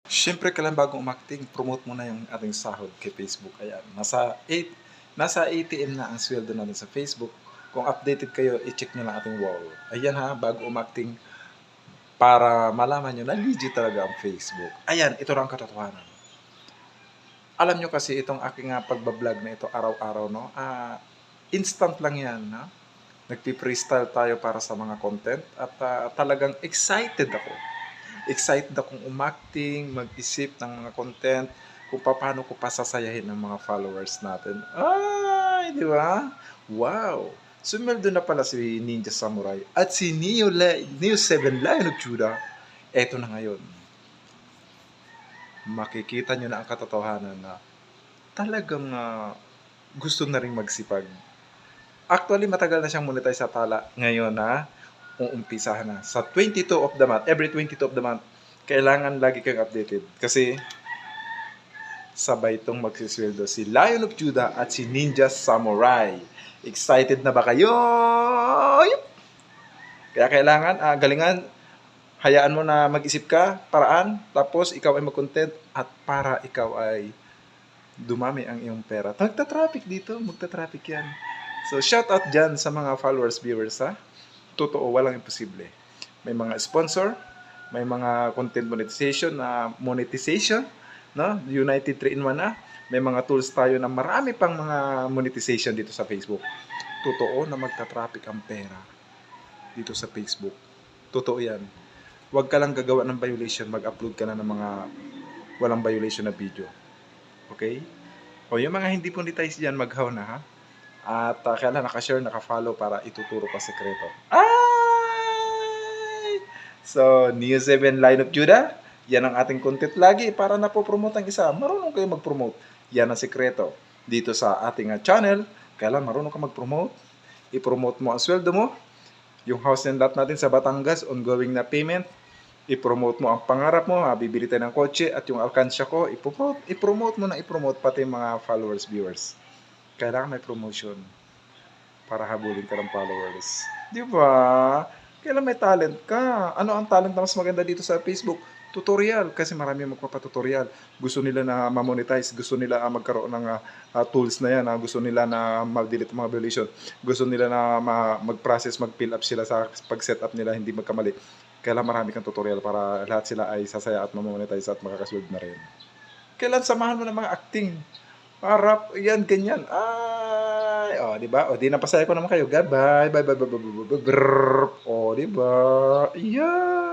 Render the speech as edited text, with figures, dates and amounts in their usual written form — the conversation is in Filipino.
Siyempre kailan bagong umakting, promote mo na yung ating sahod kay Facebook. Ayan, nasa ATM na ang sweldo natin sa Facebook. Kung updated kayo, i-check nyo lang ating wall. Ayan ha, bago umakting para malaman nyo na legit talaga ang Facebook. Ayan, ito lang ang katotohanan. Alam nyo kasi itong aking pagbablog na ito araw-araw, no? Instant lang yan, no? Nagpi-freestyle tayo para sa mga content at talagang excited ako. Excited akong umakting, mag-isip ng mga content, kung paano ko pasasayahin ng mga followers natin. Ay, di ba? Wow! Sumeldo na pala si Ninja Samurai at si Neo 7 Lion of Judah. Eto na ngayon. Makikita nyo na ang katotohanan na talagang gusto na rin magsipag. Actually, matagal na siyang monetize sa Tala. Ngayon na, uumpisahan na. Sa 22 of the month, every 22 of the month, kailangan lagi kang updated. Kasi, sabay itong magsisweldo si Lion of Judah at si Ninja Samurai. Excited na ba kayo? Kaya kailangan, galingan, hayaan mo na mag-isip ka, paraan, tapos ikaw ay mag-content at para ikaw ay dumami ang iyong pera. Magta-traffic dito, magta-traffic yan. So, shout out dyan sa mga followers, viewers, ha? Totoo, walang imposible. May mga sponsor, may mga content monetization, no? United 3-in-1 na. May mga tools tayo na marami pang mga monetization dito sa Facebook. Totoo na magta-traffic ang pera dito sa Facebook. Totoo yan. Huwag ka lang gagawa ng violation, mag-upload ka na ng mga walang violation na video. Okay? O yung mga hindi monetize dyan, maghaw na ha. At kailan naka-share, naka-follow para ituturo pa sekreto. Ay! So, Neo 7 Line of Judah, yan ang ating content lagi para napopromote ang isa. Marunong kayo mag-promote. Yan ang sekreto. Dito sa ating channel, kailan marunong ka mag-promote, i-promote mo ang sweldo mo, yung house and lot natin sa Batangas, ongoing na payment, i-promote mo ang pangarap mo, bibili tayo ng kotse at yung alkansya ko, i-promote mo na i-promote pati mga followers, viewers. Kailangan may promotion para habulin ka ng followers. Di ba? Kailan may talent ka? Ano ang talent na mas maganda dito sa Facebook? Tutorial. Kasi marami magpapatutorial. Gusto nila na ma-monetize. Gusto nila magkaroon ng tools na yan. Gusto nila na mag-delete mga violation. Gusto nila na mag-process, mag-fill up sila sa pag-set up nila, hindi magkamali. Kailan marami kang tutorial para lahat sila ay sasaya at ma-monetize at makakasweld na rin. Kailan samahan mo ng mga acting? Harap, yan, ganyan. Ay, di ba? Di napasaya ko naman kayo. Goodbye. Bye, bye, bye, bye, bye, bye, bye. O, di ba? Yan.